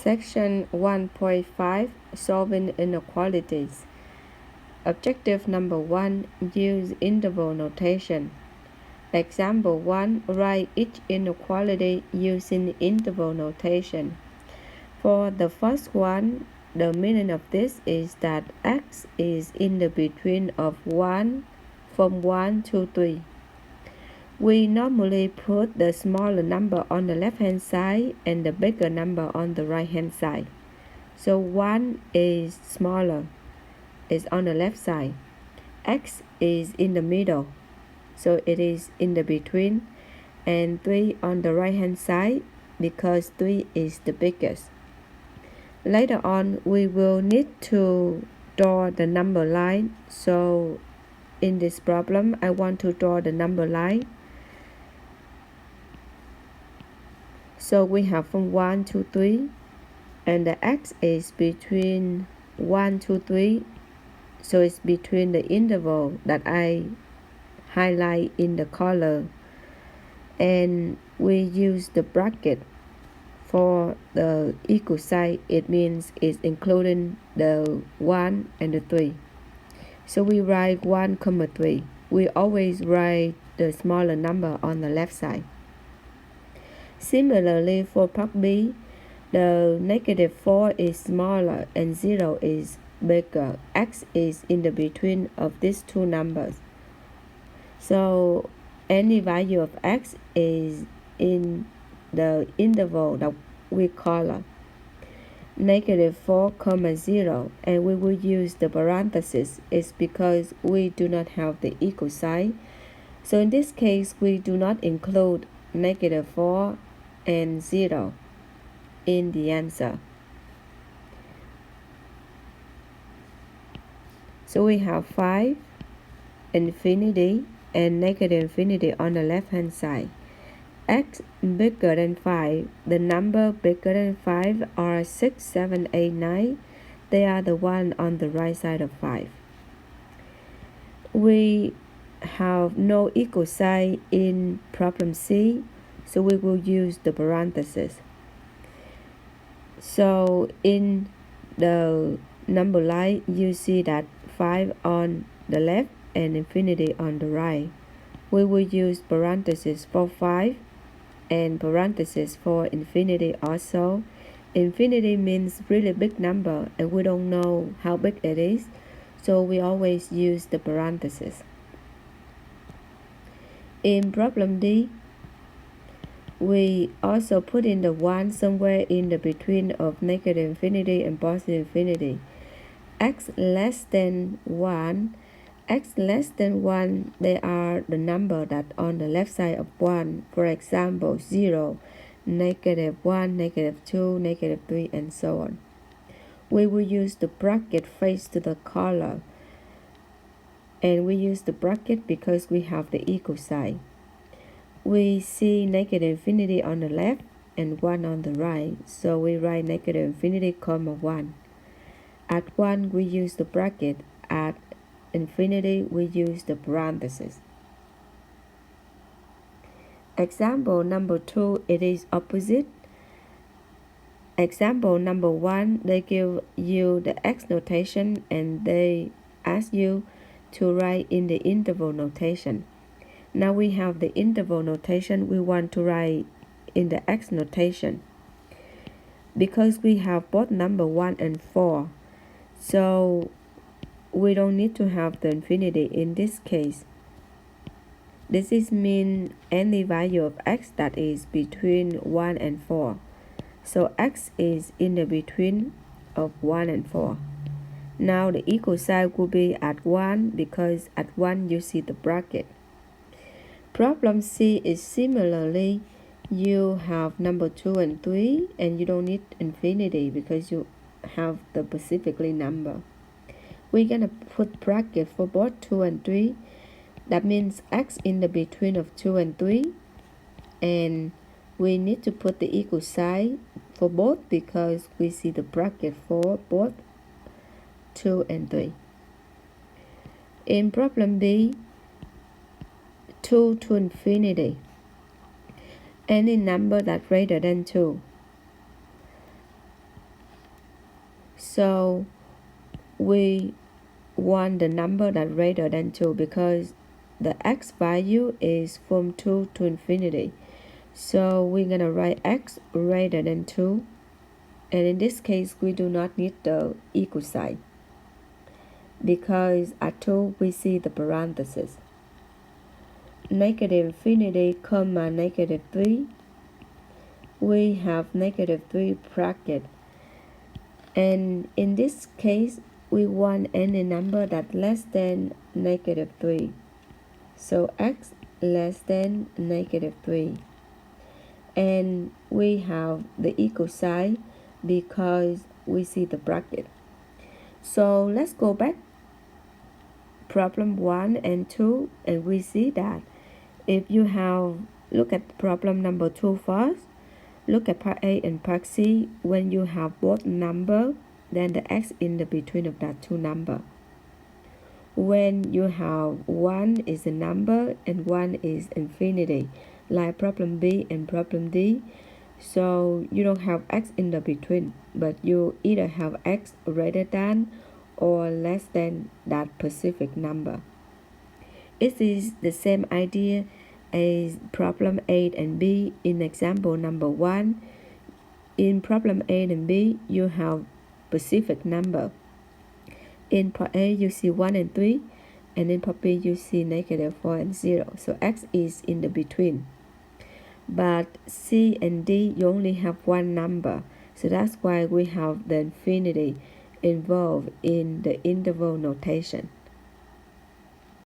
Section 1.5 Solving Inequalities. Objective number 1. Use interval notation. Example 1. Write each inequality using interval notation. For the first one, the meaning of this is that x is in the between of 1 from 1 to 3. We normally put the smaller number on the left-hand side and the bigger number on the right-hand side. So 1 is smaller, is on the left side. X is in the middle, so it is in the between, and 3 on the right-hand side because 3 is the biggest. Later on, we will need to draw the number line. So in this problem, I want to draw the number line. So we have from 1 to 3, and the x is between 1 to 3, so it's between the interval that I highlight in the color. And we use the bracket for the equal sign. It means it's including the 1 and the 3. So we write 1, 3. We always write the smaller number on the left side. Similarly, for part B, the -4 is smaller and 0 is bigger. X is in the between of these two numbers. So any value of x is in the interval that we call -4, 0, and we will use the parenthesis. It's because we do not have the equal sign. So in this case, we do not include -4 and 0 in the answer. So we have 5, infinity, and -infinity on the left hand side. X bigger than 5. The number bigger than 5 are 6, 7, 8, 9. They are the one on the right side of 5. We have no equal sign in problem C, so we will use the parenthesis. So in the number line, you see that 5 on the left and infinity on the right. We will use parenthesis for 5 and parenthesis for infinity also. Infinity means really big number, and we don't know how big it is, so we always use the parenthesis. In problem D, we also put in the 1 somewhere in the between of -infinity and +infinity. X less than 1. X less than 1, they are the number that on the left side of 1. For example, 0, -1, -2, -3, and so on. We will use the bracket face to the color. And we use the bracket because we have the equal sign. We see -infinity on the left and 1 on the right. So we write -infinity, 1. At 1, we use the bracket. At infinity, we use the parenthesis. Example number 2, it is opposite. Example number 1, they give you the x notation and they ask you to write in the interval notation. Now we have the interval notation, we want to write in the x notation. Because we have both number 1 and 4, so we don't need to have the infinity in this case. This is mean any value of x that is between 1 and 4. So x is in the between of 1 and 4. Now the equal sign will be at 1 because at 1 you see the bracket. Problem C is similarly, you have number 2 and 3 and you don't need infinity because you have the specifically number. We're gonna put bracket for both 2 and 3. That means x in the between of 2 and 3, and we need to put the equal sign for both because we see the bracket for both 2 and 3. In problem B, 2 to infinity, any number that's greater than 2. So we want the number that greater than 2 because the x value is from 2 to infinity. So we're going to write x greater than 2. And in this case, we do not need the equal sign because at 2 we see the parenthesis. Negative infinity comma negative 3. We have negative 3 bracket. And in this case, we want any number that less than negative 3. So x less than negative 3. And we have the equal sign because we see the bracket. So let's go back problem 1 and 2, and we see that if you have, look at problem number 2 first. Look at part A and part C. When you have both number, then the x in the between of that two number. When you have 1 is a number and 1 is infinity, like problem B and problem D, so you don't have x in the between, but you either have x greater than or less than that specific number. It is the same idea as problem A and B in example number 1. In problem A and B, you have specific number. In part A, you see 1 and 3, and in part B, you see negative 4 and 0. So x is in the between. But C and D, you only have one number. So that's why we have the infinity involved in the interval notation.